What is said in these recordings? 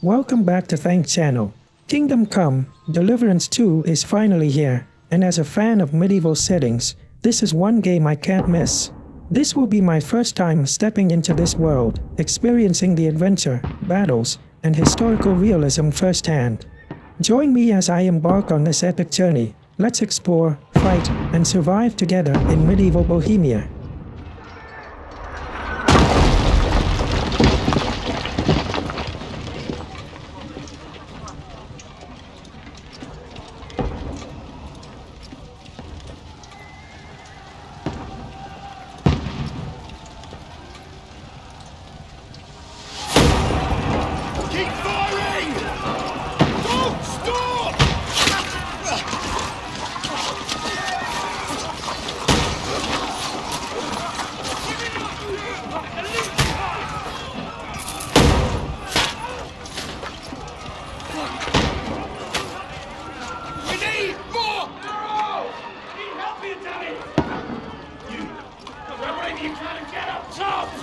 Welcome back to Thank Channel. Kingdom Come, Deliverance II is finally here, and as a fan of medieval settings, this is one game I can't miss. This will be my first time stepping into this world, experiencing the adventure, battles, and historical realism firsthand. Join me as I embark on this epic journey. Let's explore, fight, and survive together in medieval Bohemia.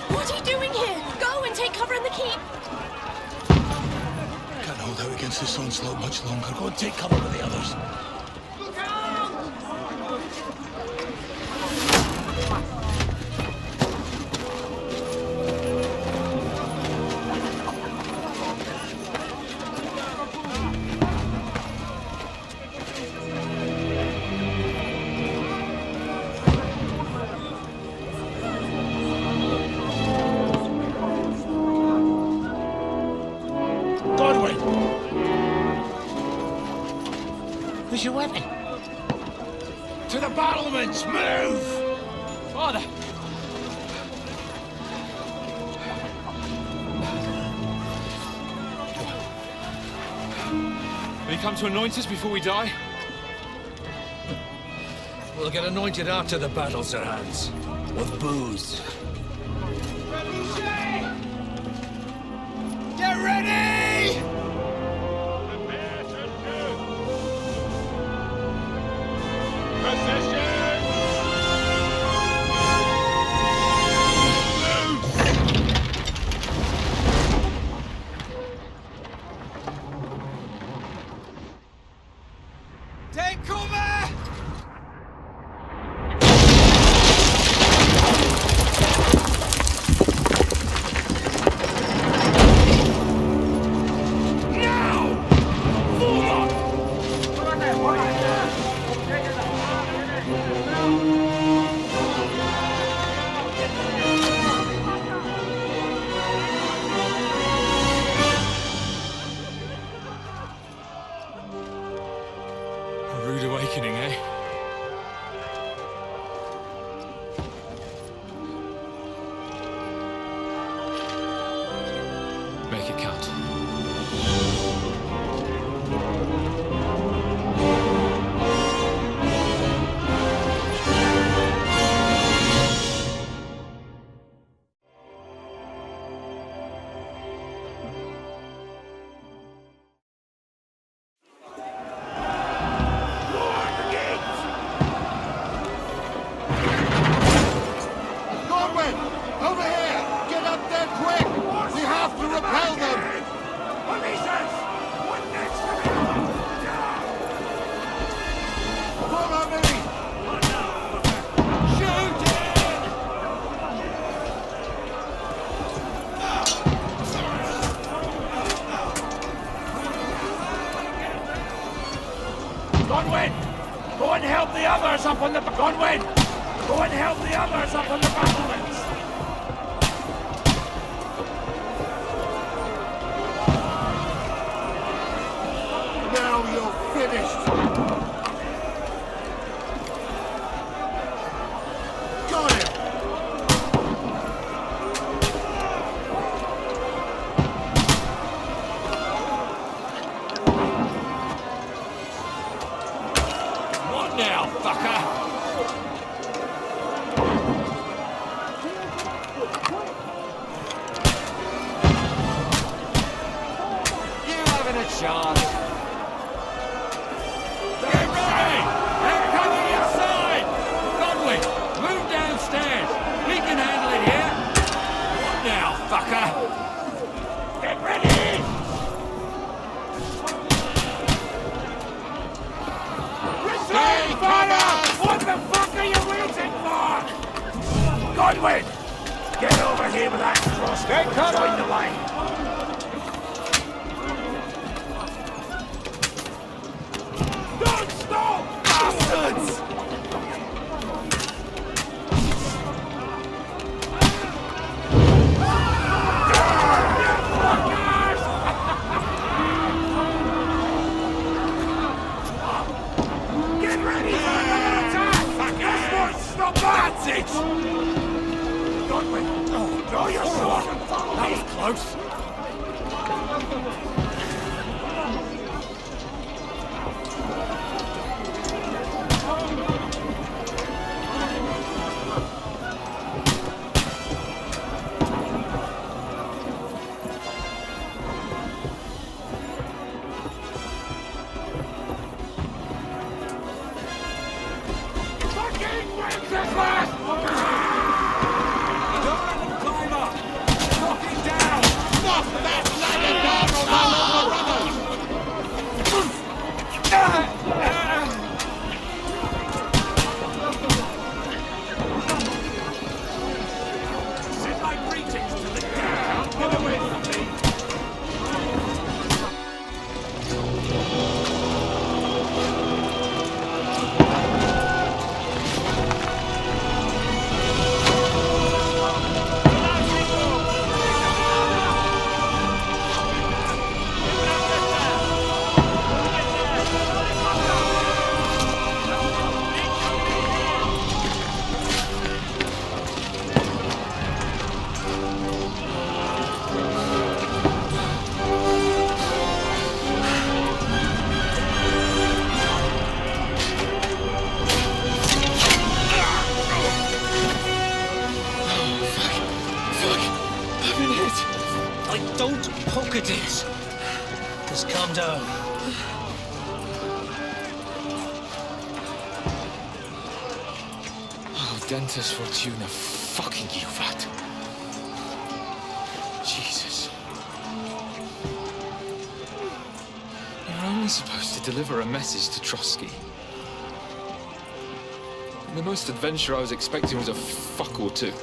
What are you doing here? Go and take cover in the keep! Can't hold out against this onslaught much longer. Go and take cover with the others. Look out! Where's your weapon? To the battlements! Move! Father! Will you come to anoint us before we die? We'll get anointed after the battles are hands. With booze. Get ready! Take cover! A rude awakening, eh? Make it count. Over here! Get up there quick! We have to repel them! Follow me! Shoot it! Godwin! Go and help the others up on the... Godwin! Go and help the others up on the battlements! Now you're finished! Got him! What now, fucker? You having a chance? Get ready! They're coming inside! Godwin, move downstairs! We can handle it here! What now, fucker? Get ready! Godwin! Get over here with that crossbow and join the line. Don't stop! Bastards! Get ready for another attack! This won't stop! That's it! Godwin, draw your sword and follow me! That was close! Fucking Wenceslas! Don't let them climb up! Knock him down! Knock that laggard down on my little brothers! Send my greetings to the dead! Get away from me! Don't poke at it. Just calm down. Oh, Dentes Fortuna, fucking you, vat. Jesus. You're only supposed to deliver a message to Trotsky. And the most adventure I was expecting was a fuck or two.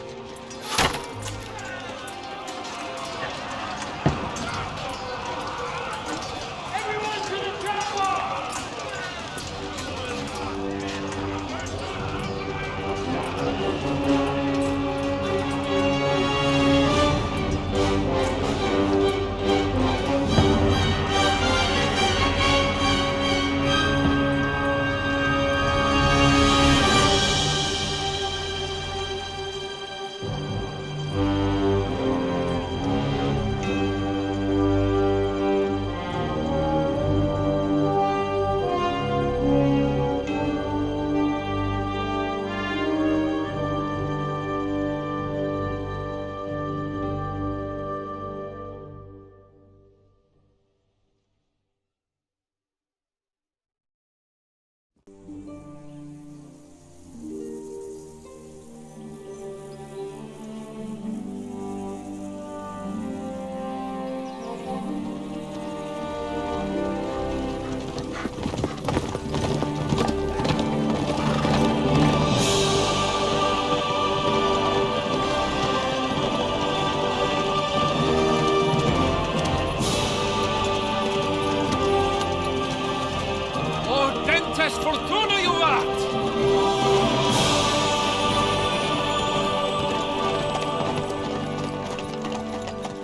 Fortuna, you vat!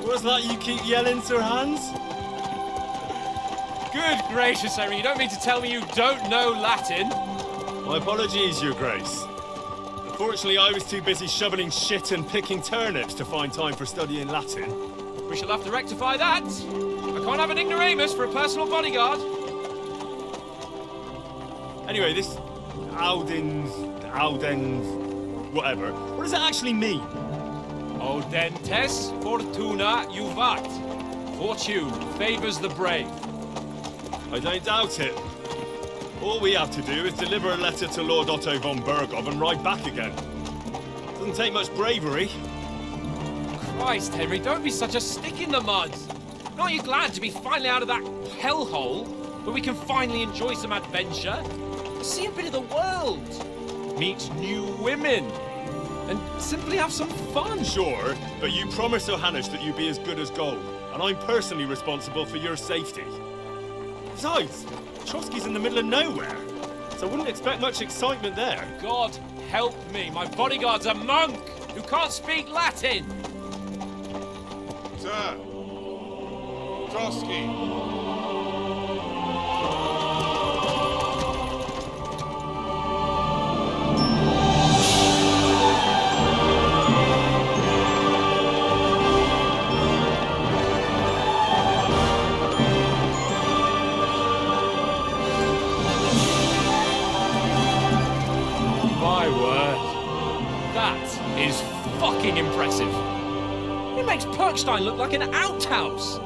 What's that you keep yelling, Sir Hans? Good gracious, Henry, you don't mean to tell me you don't know Latin? My apologies, Your Grace. Unfortunately, I was too busy shoveling shit and picking turnips to find time for studying Latin. We shall have to rectify that. I can't have an ignoramus for a personal bodyguard. Anyway, this Audens, whatever. What does it actually mean? Audentes Fortuna Juvat. Fortune favours the brave. I don't doubt it. All we have to do is deliver a letter to Lord Otto von Bergov and ride back again. Doesn't take much bravery. Christ, Henry, don't be such a stick in the mud. Aren't you glad to be finally out of that hellhole where we can finally enjoy some adventure? See a bit of the world. Meet new women. and simply have some fun. Sure, but you promised Johannes that you'd be as good as gold, and I'm personally responsible for your safety. Besides, Trotsky's in the middle of nowhere, so I wouldn't expect much excitement there. God help me, my bodyguard's a monk who can't speak Latin. Sir! Trotsky! My word. That is fucking impressive. It makes Perkstein look like an outhouse.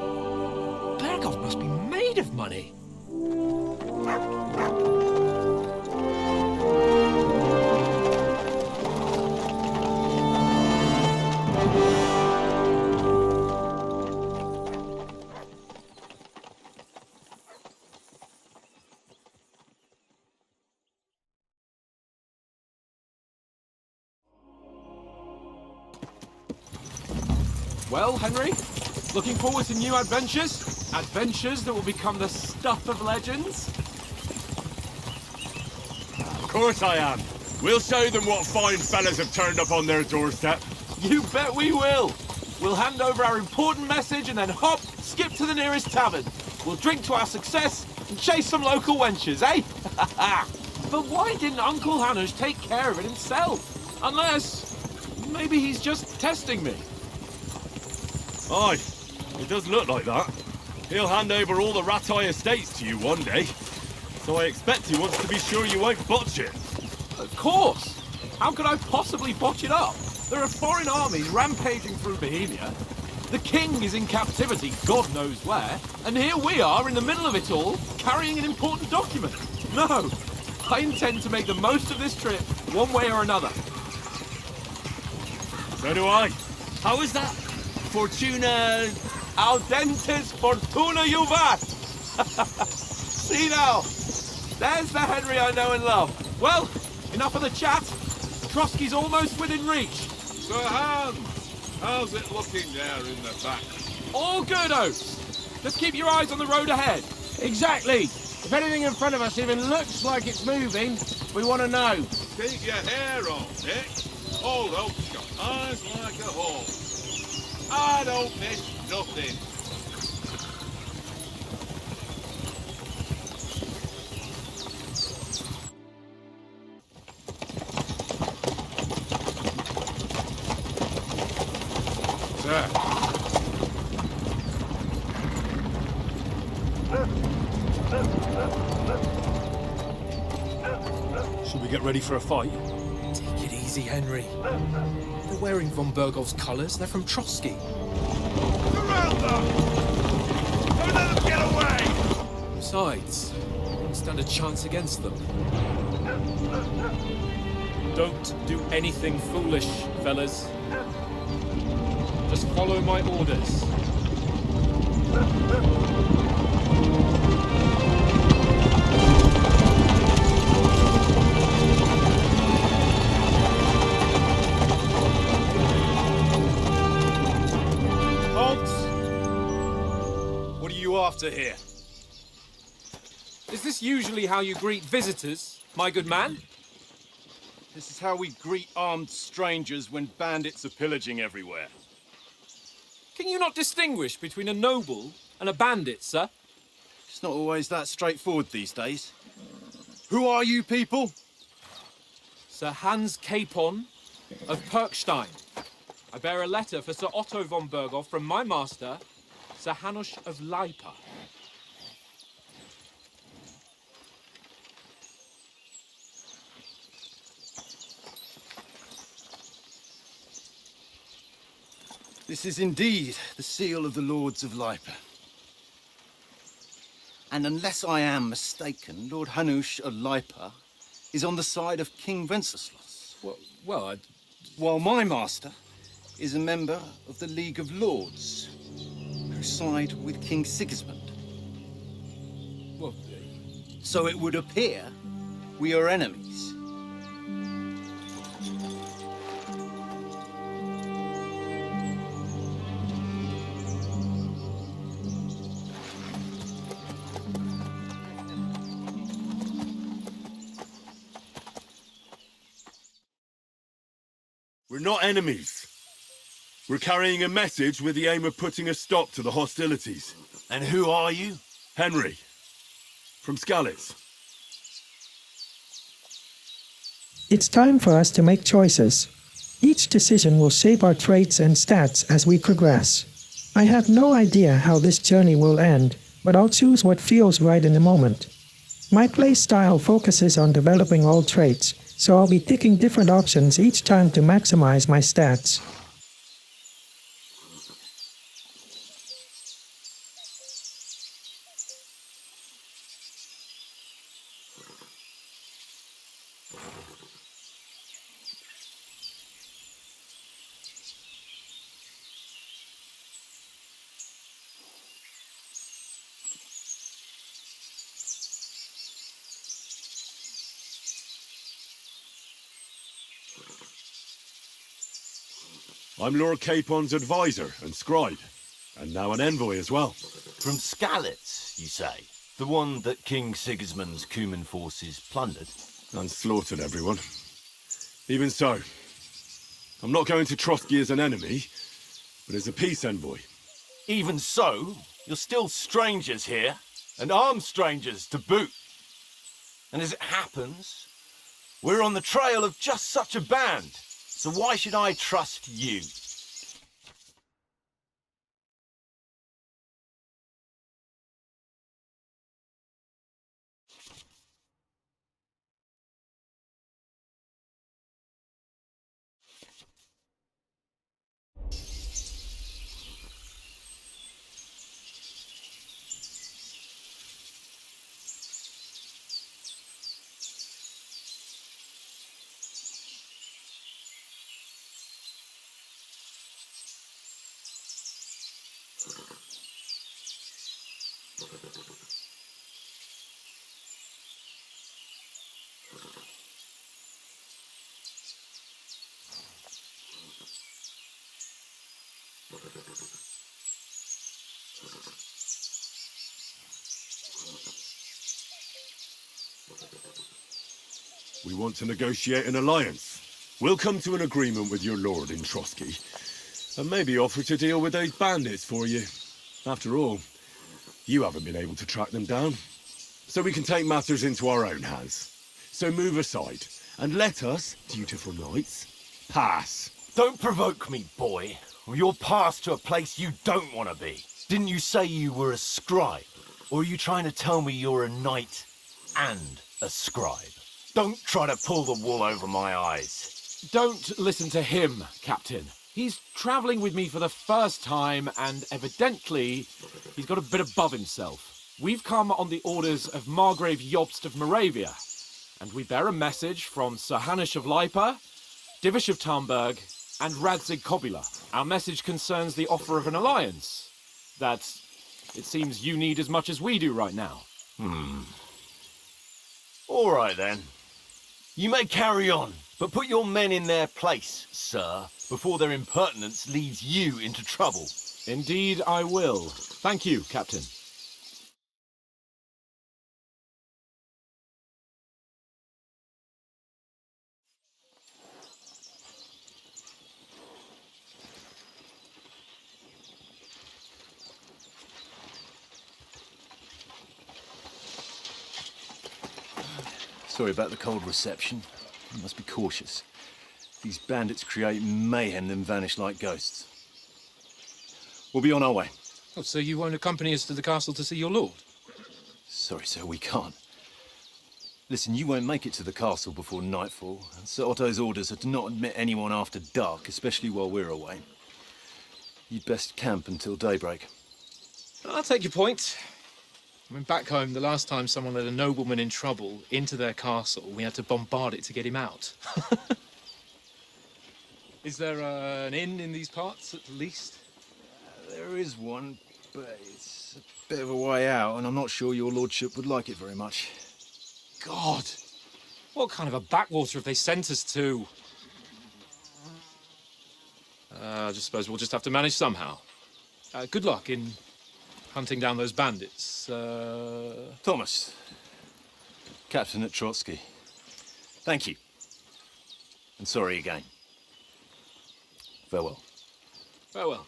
Berghoff must be made of money. Well, Henry, looking forward to new adventures? Adventures that will become the stuff of legends? Of course I am. We'll show them what fine fellas have turned up on their doorstep. You bet we will. We'll hand over our important message and then hop, skip to the nearest tavern. We'll drink to our success and chase some local wenches, eh? But why didn't Uncle Hanush take care of it himself? Unless, maybe he's just testing me. Aye, it does look like that. He'll hand over all the Ratai estates to you one day. So I expect he wants to be sure you won't botch it. Of course! How could I possibly botch it up? There are foreign armies rampaging through Bohemia. The king is in captivity, God knows where. And here we are in the middle of it all, carrying an important document. No, I intend to make the most of this trip, one way or another. So do I. How is that? Fortuna... Audentes fortuna juvat! See now, there's the Henry I know and love. Well, enough of the chat. Trotsky's almost within reach. Sir Hans! How's it looking there in the back? All good, Oates. Just keep your eyes on the road ahead. Exactly. If anything in front of us even looks like it's moving, we want to know. Keep your hair on, Nick. Old Oak's got eyes like a hawk. I don't miss nothing. Sir. Should we get ready for a fight? Take it easy, Henry. They're wearing von Bergoff's colours. They're from Trotsky. Surround them! Don't let them get away! Besides, we won't stand a chance against them. Don't do anything foolish, fellas. Just follow my orders. What are you after here? Is this usually how you greet visitors, my good man? This is how we greet armed strangers when bandits are pillaging everywhere. Can you not distinguish between a noble and a bandit, sir? It's not always that straightforward these days. Who are you people? Sir Hans Capon of Perkstein. I bear a letter for Sir Otto von Bergoff from my master, Sir Hanush of Lipa. This is indeed the seal of the Lords of Lipa. And unless I am mistaken, Lord Hanush of Lipa is on the side of King Wenceslas. Well, While my master is a member of the League of Lords, who side with King Sigismund. well, So it would appear we are enemies. We're not enemies. We're carrying a message with the aim of putting a stop to the hostilities. And who are you? Henry, from Skalitz. It's time for us to make choices. Each decision will shape our traits and stats as we progress. I have no idea how this journey will end, but I'll choose what feels right in the moment. My playstyle focuses on developing all traits, so I'll be picking different options each time to maximize my stats. I'm Lord Capon's advisor and scribe, and now an envoy as well. From Skalitz, you say? The one that King Sigismund's Cuman forces plundered? And slaughtered everyone. Even so, I'm not going to Trotsky as an enemy, but as a peace envoy. Even so, you're still strangers here, and armed strangers to boot. And as it happens, we're on the trail of just such a band. So why should I trust you? We want to negotiate an alliance. We'll come to an agreement with your lord in Trotsky, and maybe offer to deal with those bandits for you. After all, you haven't been able to track them down. So we can take matters into our own hands. So move aside, and let us, dutiful knights, pass. Don't provoke me, boy, or you'll pass to a place you don't want to be. Didn't you say you were a scribe? Or are you trying to tell me you're a knight and a scribe? Don't try to pull the wool over my eyes. Don't listen to him, Captain. He's travelling with me for the first time, and evidently, he's got a bit above himself. We've come on the orders of Margrave Jobst of Moravia, and we bear a message from Sir Hanush of Lipa, Divish of Tarnberg, and Radzig Kobula. Our message concerns the offer of an alliance that it seems you need as much as we do right now. All right, then. You may carry on, but put your men in their place, sir, before their impertinence leads you into trouble. Indeed, I will. Thank you, Captain. Sorry about the cold reception. You must be cautious. These bandits create mayhem, then vanish like ghosts. We'll be on our way. Oh, so you won't accompany us to the castle to see your lord? Sorry, sir, we can't. Listen, you won't make it to the castle before nightfall, and Sir Otto's orders are to not admit anyone after dark, especially while we're away. You'd best camp until daybreak. I'll take your point. I mean, back home, the last time someone led a nobleman in trouble into their castle, we had to bombard it to get him out. Is there an inn in these parts, at least? There is one, but it's a bit of a way out, and I'm not sure your lordship would like it very much. God! What kind of a backwater have they sent us to? I just suppose we'll just have to manage somehow. Good luck in hunting down those bandits. Thomas, Captain at Trotsky. Thank you. And sorry again. Farewell. Farewell.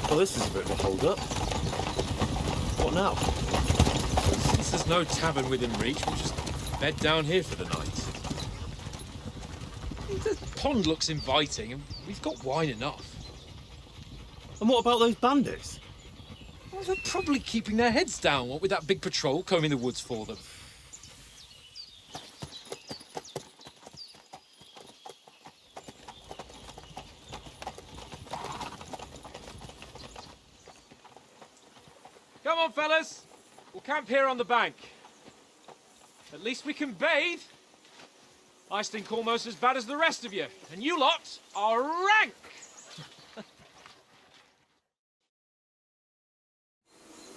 Well, this is a bit of a hold-up. What now? Since there's no tavern within reach, we'll just bed down here for the night. The pond looks inviting, and we've got wine enough. And what about those bandits? Well, they're probably keeping their heads down, what with that big patrol combing the woods for them. Come on, fellas. We'll camp here on the bank. At least we can bathe. I stink almost as bad as the rest of you, and you lot are rank!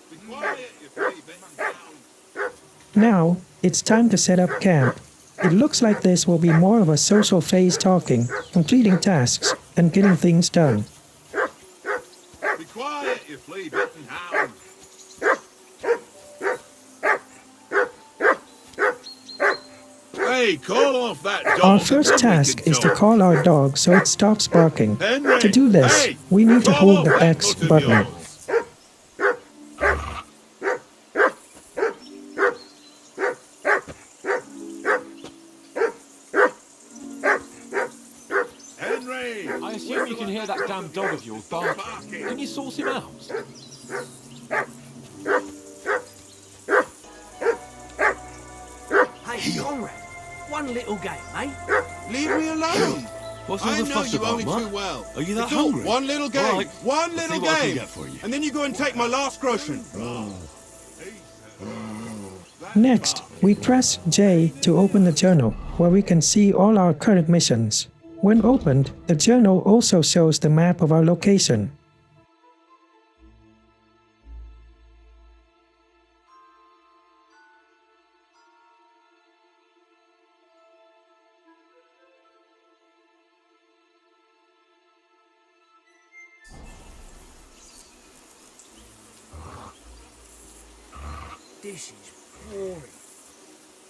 Be quiet, you flea bitten hound. Now, it's time to set up camp. It looks like this will be more of a social phase, talking, completing tasks, and getting things done. Be quiet, you flea bitten hound. Hey, call off that dog. Our first task is to call our dog so it stops barking. Henry, To do this, hey, we need to call hold the off that X foot of button. yours. Henry! I assume you can hear that damn dog of yours barking. Can you source him out? Hey, Conrad, one little game, eh? Leave me alone! What's all I the know fuss you about, only Mutt? too well. Are you that It's all hungry? one little game. All right. One I'll little see what I can game. get for you. And then you go and take my last groschen. Next, we press J to open the journal, where we can see all our current missions. When opened, the journal also shows the map of our location. This is boring.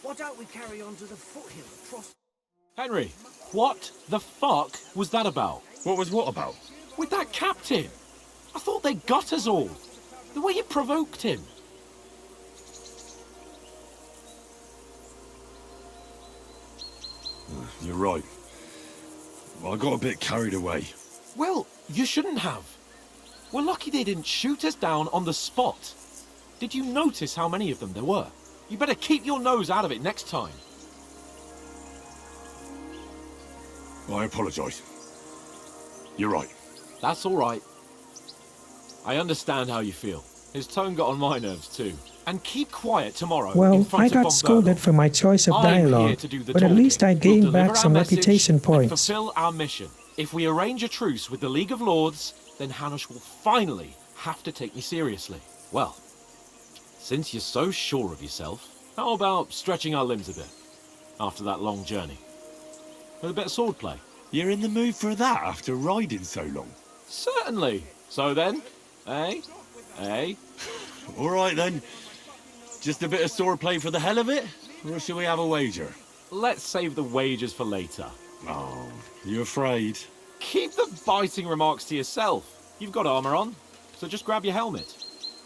Why don't we carry on to the foothill across... Henry, what the fuck was that about? What was what about? With that captain? I thought they got us all. The way you provoked him. You're right. Well, I got a bit carried away. Well, you shouldn't have. We're lucky they didn't shoot us down on the spot. Did you notice how many of them there were? You better keep your nose out of it next time. I apologise. You're right. That's all right. I understand how you feel. His tone got on my nerves too. And keep quiet tomorrow in Well, front I of got Von scolded Berlo. for my choice of I'm here dialogue, to do the but at talking. least I We'll gained deliver back our some message reputation and points. fulfill our mission. If we arrange a truce with the League of Lords, then Hanush will finally have to take me seriously. Well, since you're so sure of yourself, how about stretching our limbs a bit after that long journey? With a bit of swordplay. You're in the mood for that after riding so long? Certainly. So then, eh? Eh? All right then. Just a bit of swordplay for the hell of it? Or shall we have a wager? Let's save the wagers for later. Oh, you afraid? Keep the biting remarks to yourself. You've got armor on, so just grab your helmet.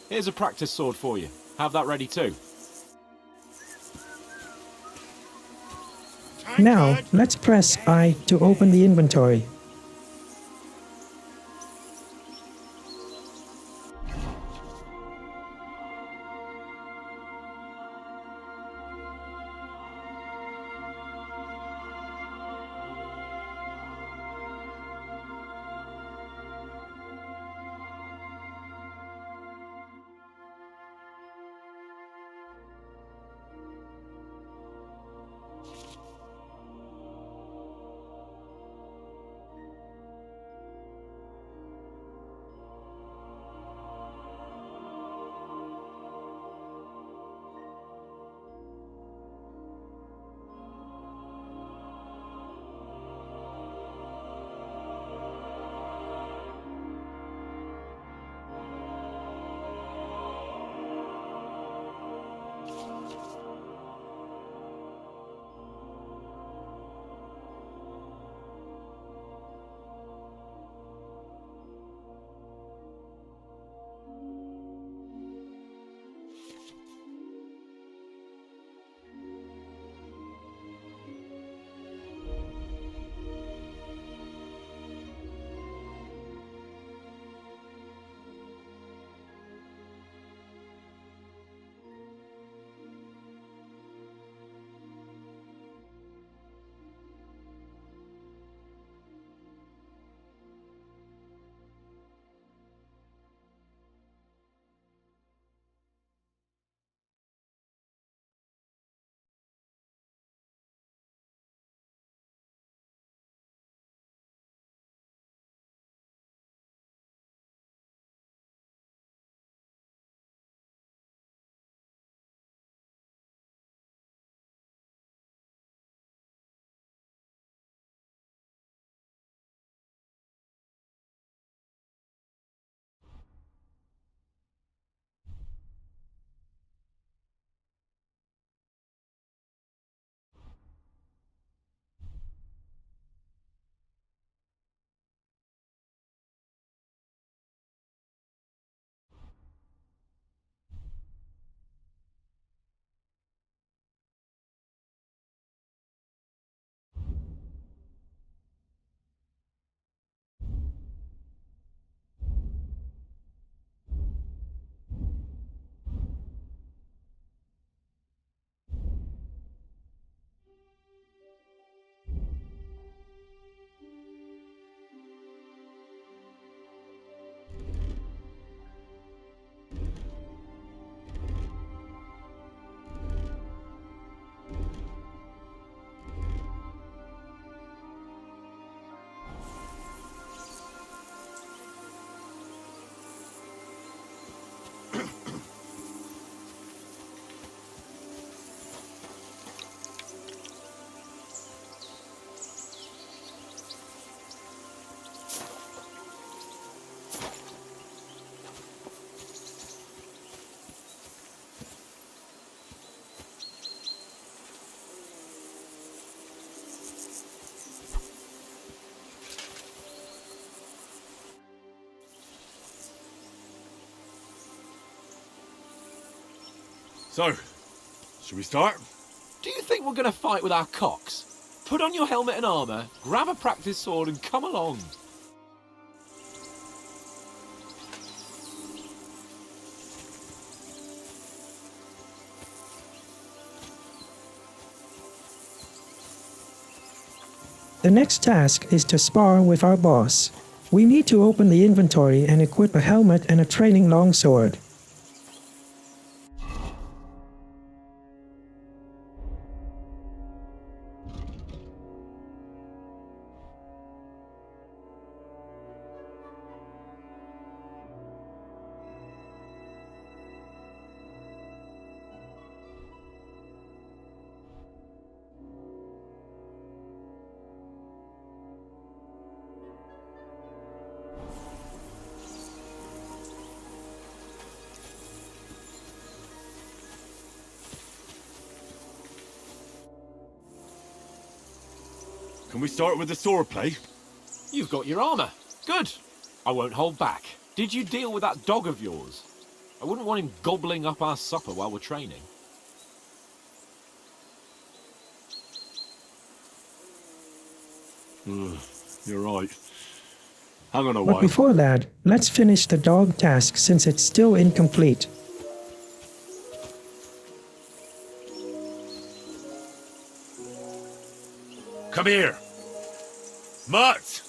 Here's a practice sword for you. Have that ready too. Now, let's press I to open the inventory. So, should we start? Do you think we're going to fight with our cocks? Put on your helmet and armour, grab a practice sword and come along. The next task is to spar with our boss. We need to open the inventory and equip a helmet and a training longsword. Can we start with the swordplay? You've got your armour. Good. I won't hold back. Did you deal with that dog of yours? I wouldn't want him gobbling up our supper while we're training. You're right. Hang on a But while. before that, let's finish the dog task since it's still incomplete. Come here! Mutt!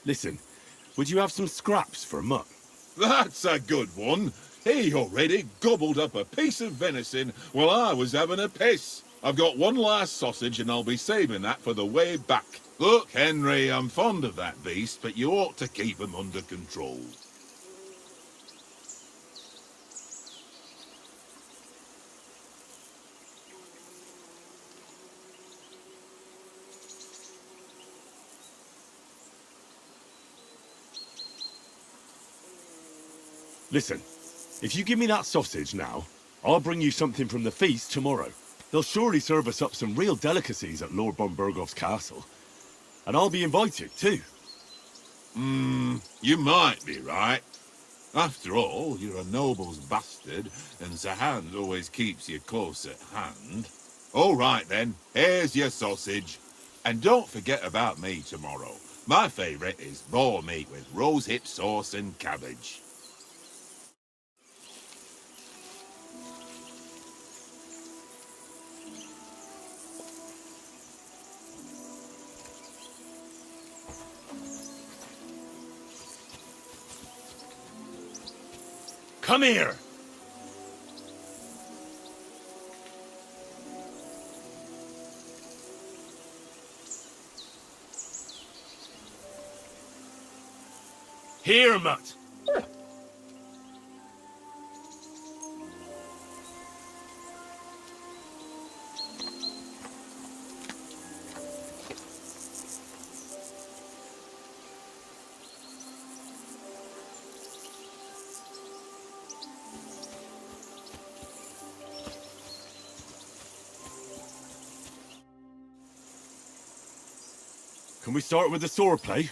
Listen, would you have some scraps for Mutt? That's a good one. He already gobbled up a piece of venison while I was having a piss. I've got one last sausage and I'll be saving that for the way back. Look, Henry, I'm fond of that beast, but you ought to keep him under control. Listen, if you give me that sausage now, I'll bring you something from the feast tomorrow. They'll surely serve us up some real delicacies at Lord von Burgoff's castle. And I'll be invited, too. You might be right. After all, you're a noble's bastard, and Sir Hans always keeps you close at hand. All right, then. Here's your sausage. And don't forget about me tomorrow. My favourite is boar meat with rosehip sauce and cabbage. Come here! Here, Mutt! Can we start with the swordplay?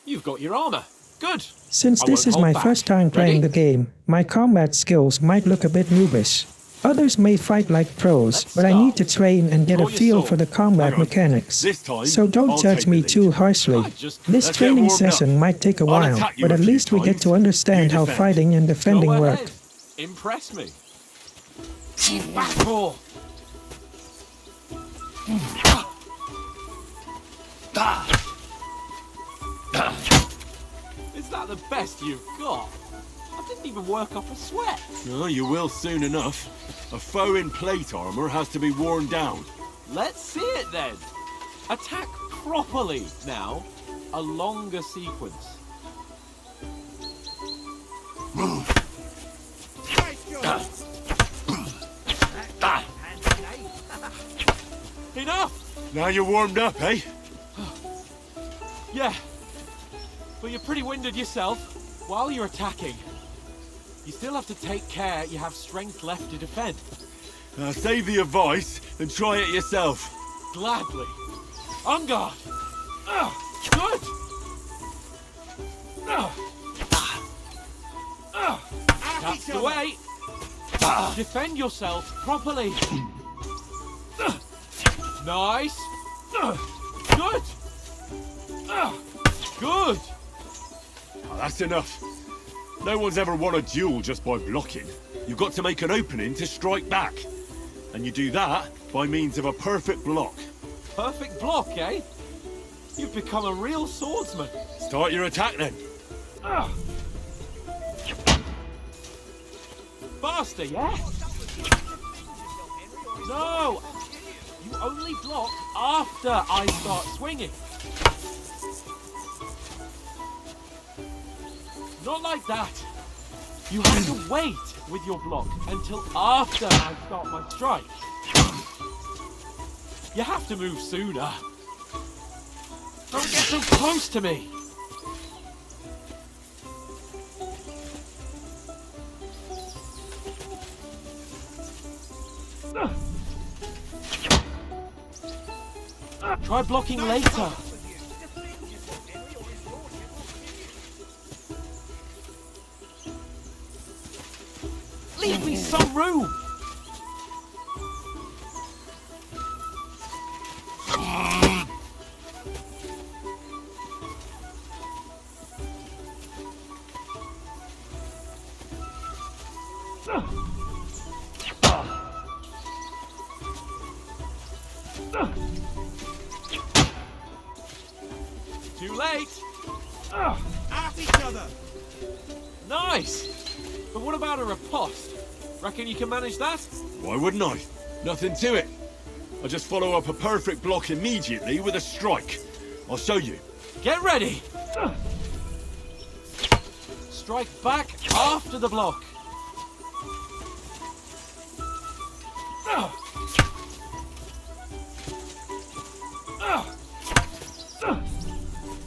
You've got your armour. Good. Since this is my first time playing the game, my combat skills might look a bit noobish. Others may fight like pros, but I need to train and get a feel for the combat mechanics. So don't judge me too harshly. This training session might take a while, but at least we get to understand how fighting and defending work. Impress me. Battle. Is that the best you've got? I didn't even work up a sweat. No, you will soon enough. A foe in plate armor has to be worn down. Let's see it then. Attack properly now. A longer sequence. Enough! Now you're warmed up, eh? Yeah. But you're pretty winded yourself while you're attacking. You still have to take care you have strength left to defend. Save the advice and try it yourself. Gladly. On guard. Good. That's the way. Defend yourself properly. Nice. Good. Good. Oh, that's enough. No one's ever won a duel just by blocking. You've got to make an opening to strike back. And you do that by means of a perfect block. Perfect block, eh? You've become a real swordsman. Start your attack then. Faster, yeah? No! You only block after I start swinging. Not like that. You have to wait with your block until after I start my strike. You have to move sooner. Don't get so close to me. Try blocking later. Leave me some room. Too late. At each other. Nice. But what about a riposte? Reckon you can manage that? Why wouldn't I? Nothing to it. I just follow up a perfect block immediately with a strike. I'll show you. Get ready. Strike back after the block.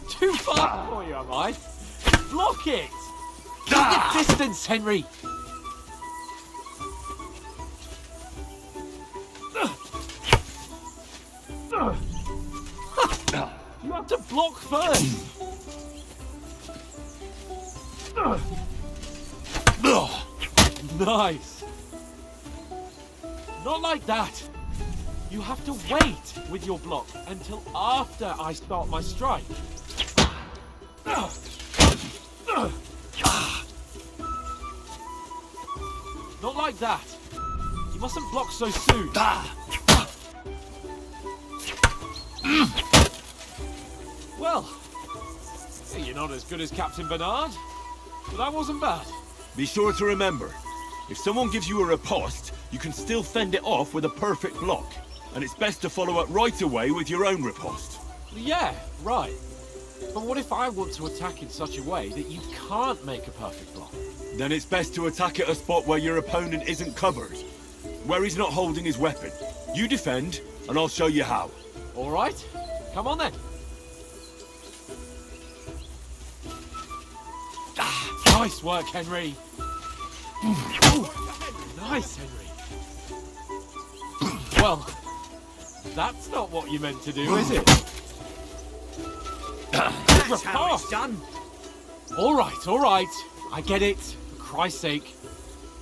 Too far for you, am I? Block it! Keep the distance, Henry! You have to block first! Nice! Not like that! You have to wait with your block until after I start my strike. Not like that. You mustn't block so soon. Well, you're not as good as Captain Bernard, but that wasn't bad. Be sure to remember, if someone gives you a riposte, you can still fend it off with a perfect block. And it's best to follow up right away with your own riposte. Yeah, right. But what if I want to attack in such a way that you can't make a perfect block? Then it's best to attack at a spot where your opponent isn't covered. Where he's not holding his weapon. You defend, and I'll show you how. All right. Come on then. Nice work, Henry. Ooh, nice, Henry. Well, that's not what you meant to do, is it? That's how it's done. All right. I get it. For Christ's sake.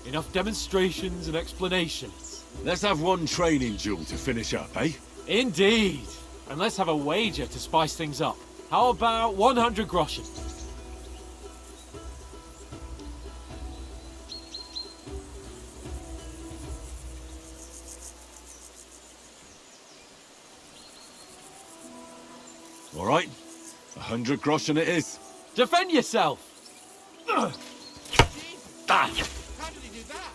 Enough demonstrations and explanations. Let's have one training duel to finish up, eh? Indeed. And let's have a wager to spice things up. How about 100 groschen? All right. 100 groschen it is. Defend yourself! How did he do that?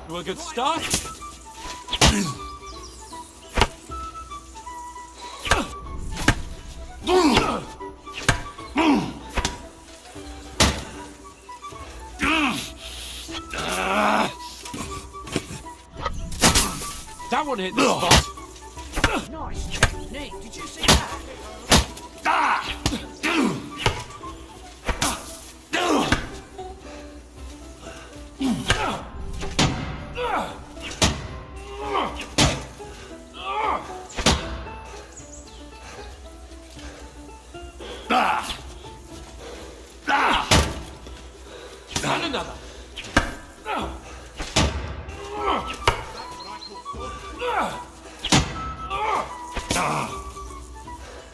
To a good start. That one hit the spot. Nice technique. Did you see that? And another.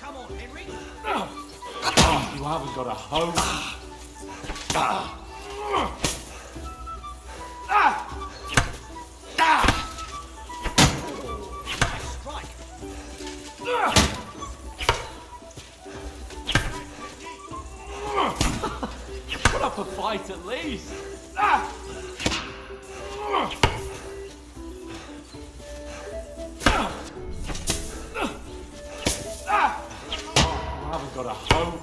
Come on, Henry. You haven't got a hoe. Nice strike. Put up a fight at least. You haven't got a hoe.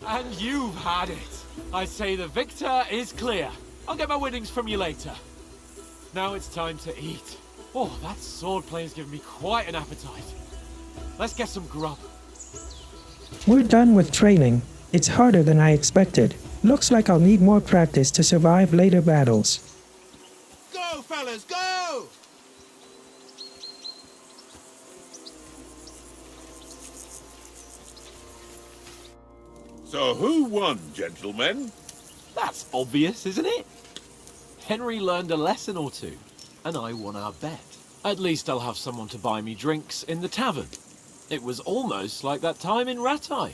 And you've had it. I say the victor is clear. I'll get my winnings from you later. Now it's time to eat. Oh, that swordplay has given me quite an appetite. Let's get some grub. We're done with training. It's harder than I expected. Looks like I'll need more practice to survive later battles. Go, fellas, go! So who won, gentlemen? That's obvious, isn't it? Henry learned a lesson or two, and I won our bet. At least I'll have someone to buy me drinks in the tavern. It was almost like that time in Rattay.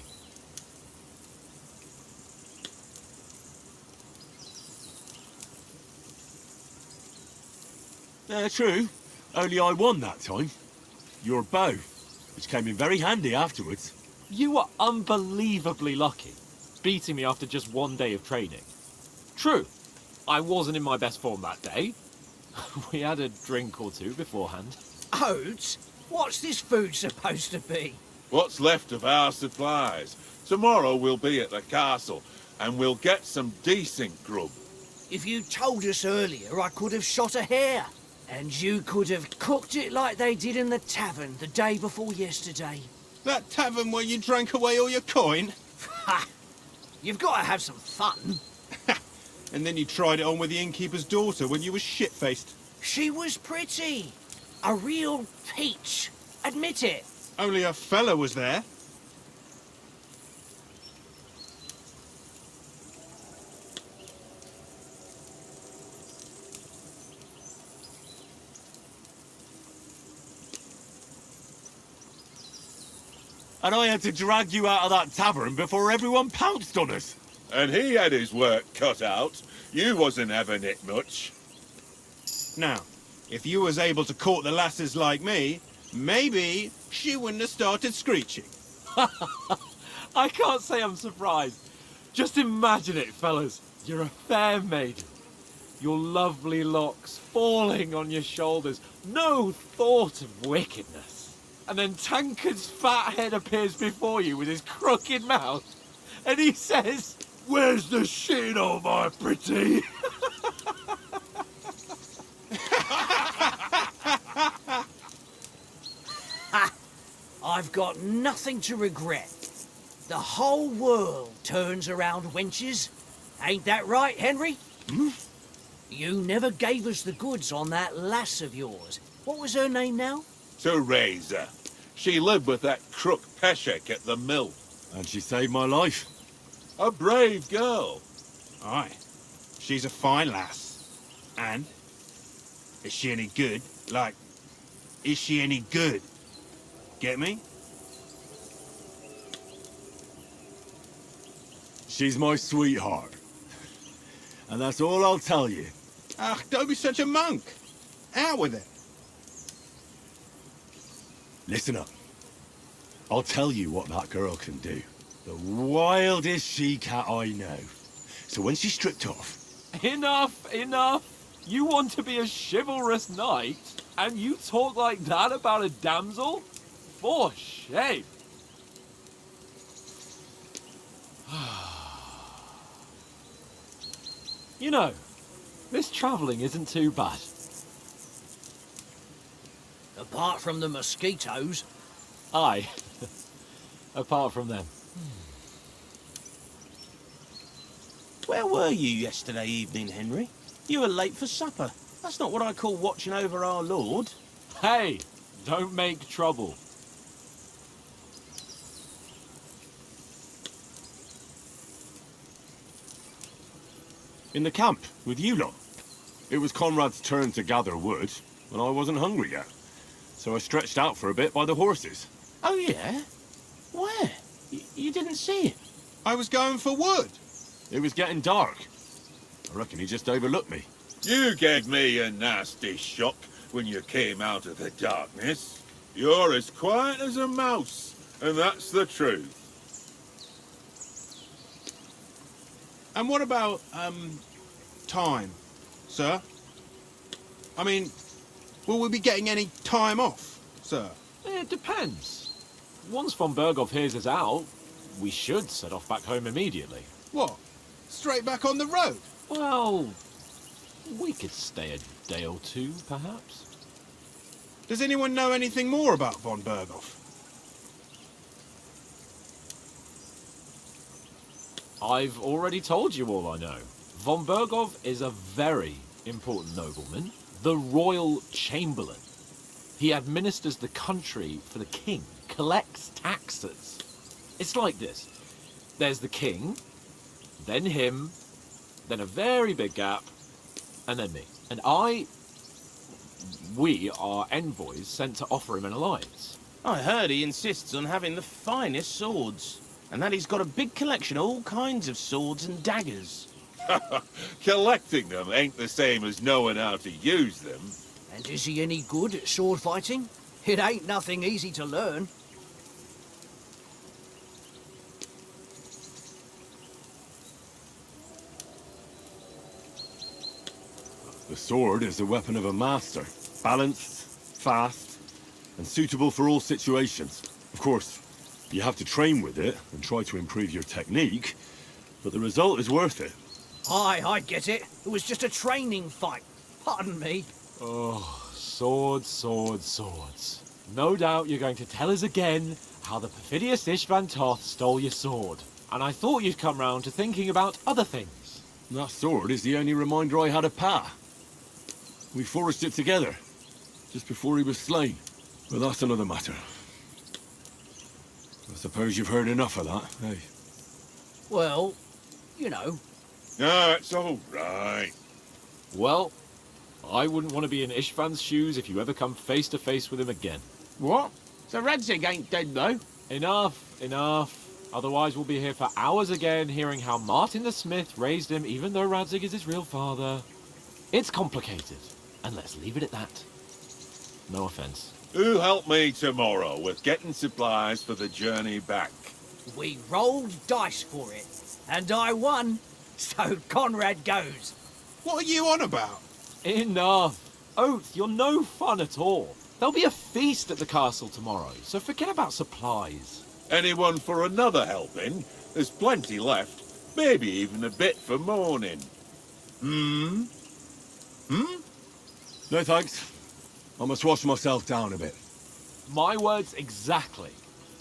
True. Only I won that time. Your bow, which came in very handy afterwards. You were unbelievably lucky, beating me after just one day of training. True, I wasn't in my best form that day. We had a drink or two beforehand. Oats? What's this food supposed to be? What's left of our supplies. Tomorrow we'll be at the castle, and we'll get some decent grub. If you told us earlier, I could have shot a hare. And you could have cooked it like they did in the tavern the day before yesterday. That tavern where you drank away all your coin? Ha! You've got to have some fun. And then you tried it on with the innkeeper's daughter when you were shit-faced. She was pretty. A real peach. Admit it. Only a fella was there. And I had to drag you out of that tavern before everyone pounced on us. And he had his work cut out. You wasn't having it much. Now, if you was able to court the lasses like me, maybe she wouldn't have started screeching. I can't say I'm surprised. Just imagine it, fellas. You're a fair maiden. Your lovely locks falling on your shoulders. No thought of wickedness. And then Tankard's fat head appears before you with his crooked mouth. And he says, "Where's the shit, oh my pretty?" I've got nothing to regret. The whole world turns around wenches. Ain't that right, Henry? Hmm? You never gave us the goods on that lass of yours. What was her name now? Teresa. She lived with that crook Peshek at the mill. And she saved my life. A brave girl. Aye. She's a fine lass. And? Is she any good? Like, is she any good? Get me? She's my sweetheart. And that's all I'll tell you. Ah, don't be such a monk. Out with it. Listen up. I'll tell you what that girl can do. The wildest she-cat I know. So when she's stripped off... Enough, enough. You want to be a chivalrous knight, and you talk like that about a damsel? For shame. You know, this travelling isn't too bad. Apart from the mosquitoes. Aye. Apart from them. Where were you yesterday evening, Henry? You were late for supper. That's not what I call watching over our Lord. Hey, don't make trouble. In the camp, with you lot. It was Conrad's turn to gather wood, and I wasn't hungry yet. So I stretched out for a bit by the horses. Oh, yeah? Where? You didn't see it? I was going for wood. It was getting dark. I reckon he just overlooked me. You gave me a nasty shock when you came out of the darkness. You're as quiet as a mouse, and that's the truth. And what about, time, sir? I mean, will we be getting any time off, sir? It depends. Once von Berghoff hears us out, we should set off back home immediately. What? Straight back on the road? Well, we could stay a day or two, perhaps. Does anyone know anything more about von Berghoff? I've already told you all I know. Von Berghoff is a very important nobleman, the royal chamberlain. He administers the country for the king, collects taxes. It's like this. There's the king, then him, then a very big gap, and then me. And we are envoys sent to offer him an alliance. I heard he insists on having the finest swords, and that he's got a big collection of all kinds of swords and daggers. Collecting them ain't the same as knowing how to use them. And is he any good at sword fighting? It ain't nothing easy to learn. The sword is the weapon of a master. Balanced, fast, and suitable for all situations. Of course, you have to train with it and try to improve your technique, but the result is worth it. Aye, I get it. It was just a training fight. Pardon me. Oh, swords, swords, swords. No doubt you're going to tell us again how the perfidious Ishvan Toth stole your sword. And I thought you'd come round to thinking about other things. That sword is the only reminder I had of Pa. We forged it together, just before he was slain. But that's another matter. I suppose you've heard enough of that, eh? Well, you know. No, it's all right. Well, I wouldn't want to be in Ishvan's shoes if you ever come face to face with him again. What? So Radzig ain't dead, though? Enough, enough. Otherwise we'll be here for hours again hearing how Martin the Smith raised him even though Radzig is his real father. It's complicated, and let's leave it at that. No offense. Who helped me tomorrow with getting supplies for the journey back? We rolled dice for it, and I won. So Conrad goes. What are you on about? Enough. Oath, you're no fun at all. There'll be a feast at the castle tomorrow, so forget about supplies. Anyone for another helping? There's plenty left. Maybe even a bit for morning. No thanks. I must wash myself down a bit. My words exactly.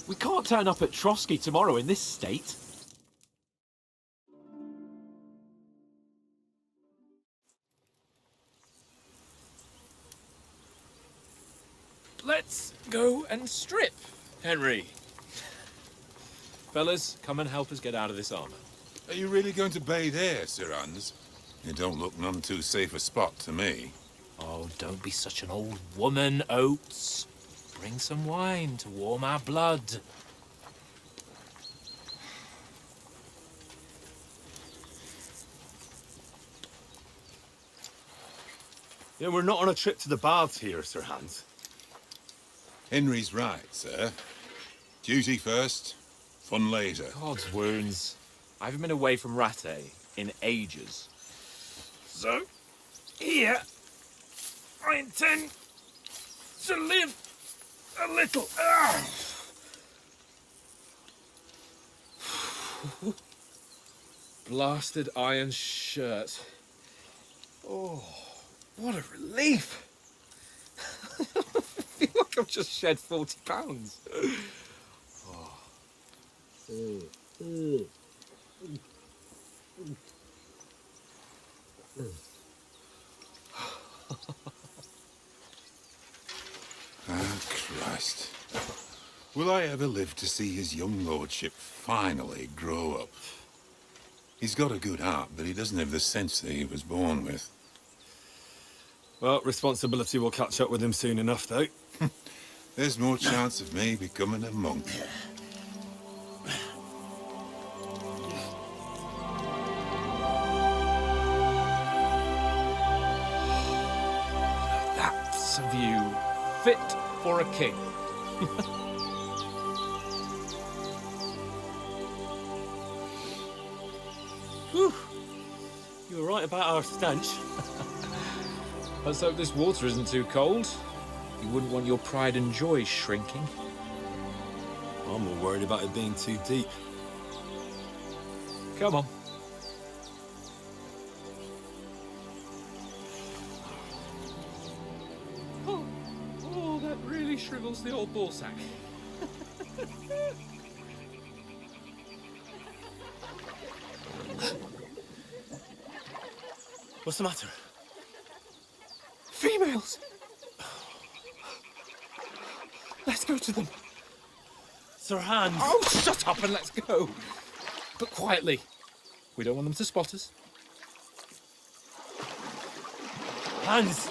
We can't turn up at Trotsky tomorrow in this state. Let's go and strip, Henry. Fellas, come and help us get out of this armor. Are you really going to bathe here, Sir Hans? It don't look none too safe a spot to me. Oh, don't be such an old woman, Oates. Bring some wine to warm our blood. Yeah, we're not on a trip to the baths here, Sir Hans. Henry's right, sir. Duty first, fun later. God's wounds. I haven't been away from Rattay in ages. So, here, I intend to live a little. Blasted iron shirt. Oh, what a relief. Look, I've just shed £40. Ah, Christ. Will I ever live to see his young lordship finally grow up? He's got a good heart, but he doesn't have the sense that he was born with. Well, responsibility will catch up with him soon enough, though. There's more chance of me becoming a monk. That's a view fit for a king. Whew. You were right about our stench. Let's hope this water isn't too cold. You wouldn't want your pride and joy shrinking. I'm more worried about it being too deep. Come on. Oh, that really shrivels the old ball sack. What's the matter? Females! Let's go to them. Sir Hans! Oh, shut up and let's go. But quietly. We don't want them to spot us. Hans!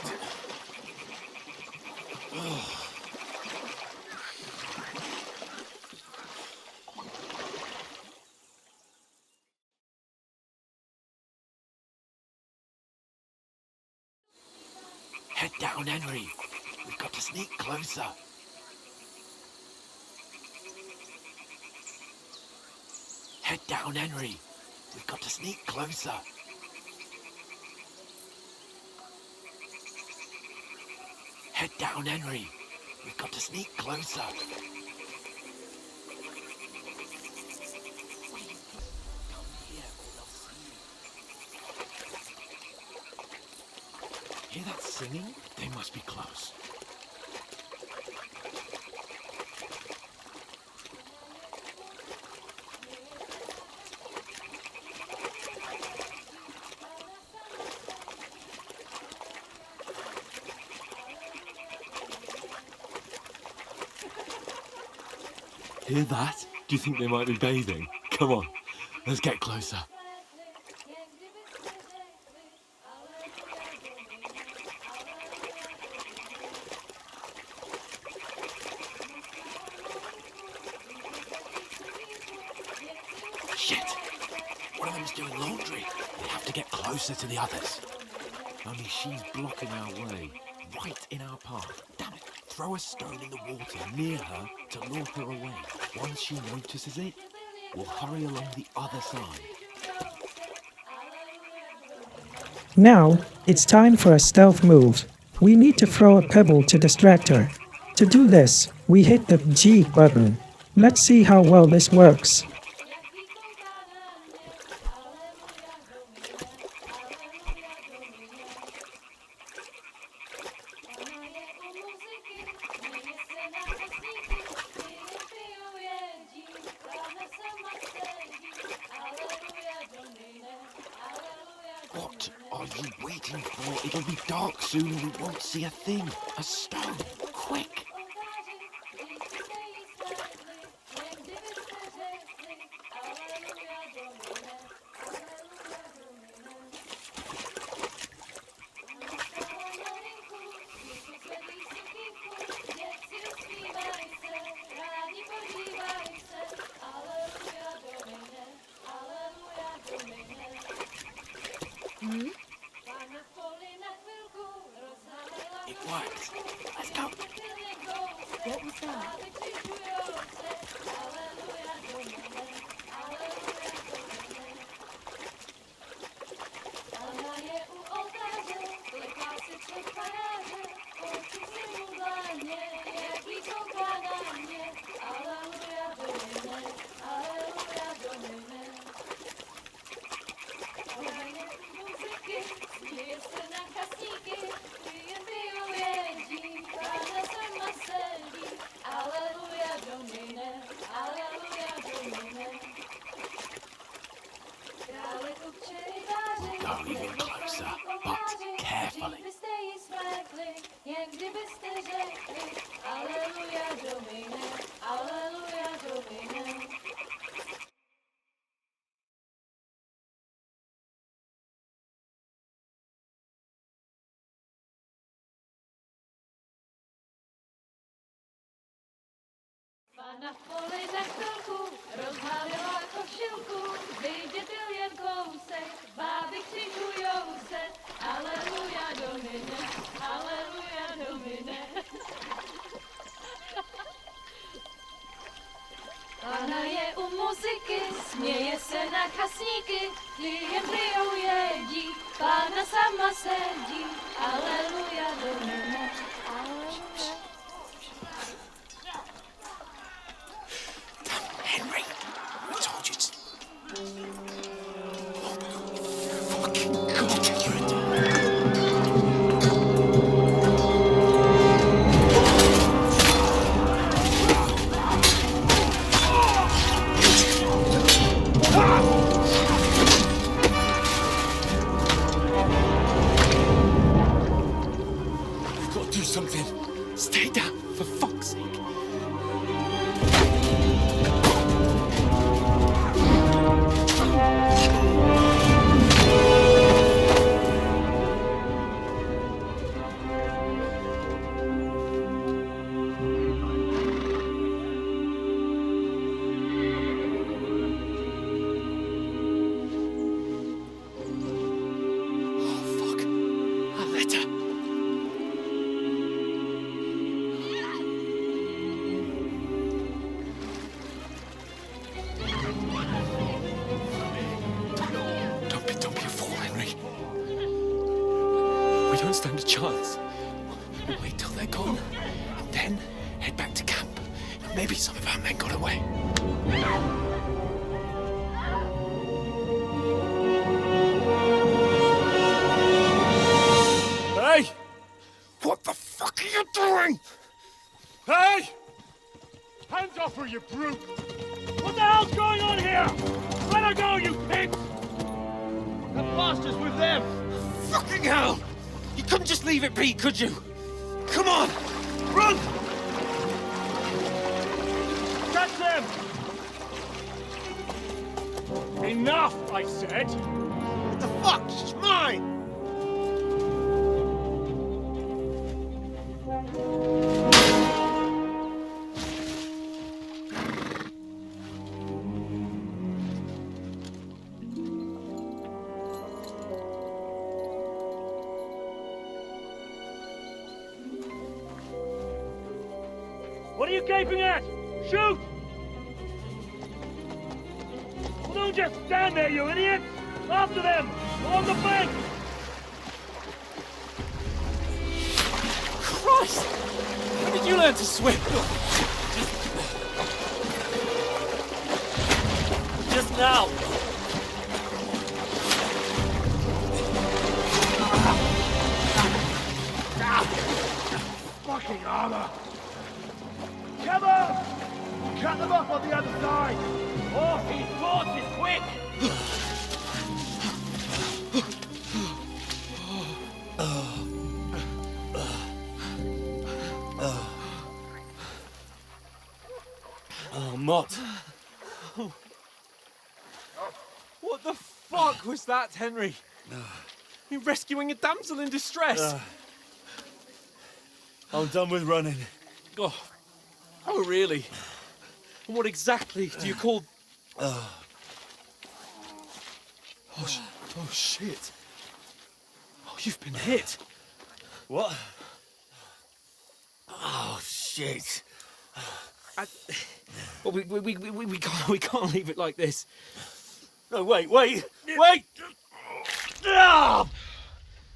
Head down, Henry. We've got to sneak closer. Head down, Henry. We've got to sneak closer. Head down, Henry. We've got to sneak closer. Hear that singing? They must be close. Hear that? Do you think they might be bathing? Come on, let's get closer. Shit! One of them's doing laundry. We have to get closer to the others. Only she's blocking our way, right in our path. Damn it! Throw a stone in the water near her to lure her away. Once she notices it, we'll hurry along the other side. Now, it's time for a stealth move. We need to throw a pebble to distract her. To do this, we hit the G button. Let's see how well this works. What are you waiting for? It'll be dark soon and we won't see a thing. A stone. Quick! It worked. Let's go. What was that? Move in closer, but carefully. Na poli na chvilku rozhálila košilku, vidět jen kousek, báby křikujou se, aleluja domine, aleluja domine. Pána je u muziky, směje se na chasníky, jen pijou jedí, pána sama sedí, aleluja domine, aleluja. Henry, I told you to... Fucking God, you're We've got to do something. Stay down, for fuck's sake. Don't be a fool, Henry. We don't stand a chance. We'll wait till they're gone, and then head back to camp. Maybe some of our men got away. Hey! What the fuck are you doing? Hey! Hands off her, you brute! What the hell's going on here? Let her go, you pigs! The bastards with them! Fucking hell! You couldn't just leave it be, could you? Come on! Run! Catch them! Enough, I said! What the fuck? She's mine! What are you gaping at? Shoot! Well, don't just stand there, you idiots! After them! Along the bank! Christ! When did you learn to swim? Just now! Fucking armor! Come on! Cut them off on the other side! Oh, his force is quick! Oh, Mott. What the fuck was that, Henry? You're rescuing a damsel in distress. I'm done with running. Oh, really? And what exactly do you call... Oh, shit. Oh, you've been hit. What? Oh, shit. Well, we can't leave it like this. No, wait! Ah!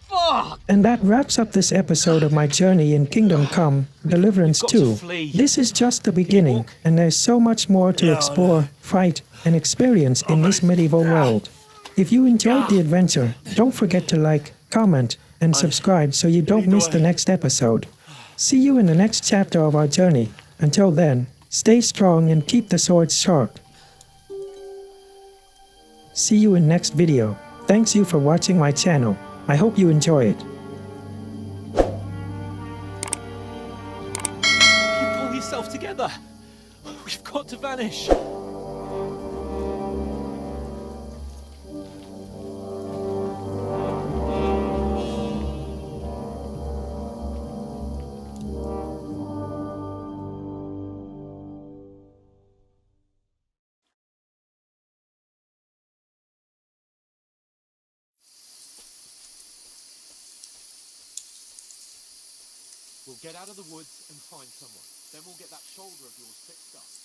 Fuck! And that wraps up this episode of my journey in Kingdom Come, Deliverance You've got to 2. flee. This is just the beginning, and there's so much more to explore, fight, and experience in this medieval world. If you enjoyed the adventure, don't forget to like, comment, and subscribe so you don't miss the next episode. See you in the next chapter of our journey. Until then, stay strong and keep the swords sharp. See you in next video. Thanks you for watching my channel. I hope you enjoy it. You pull yourself together. We've got to vanish. We'll get out of the woods and find someone. Then we'll get that shoulder of yours fixed up.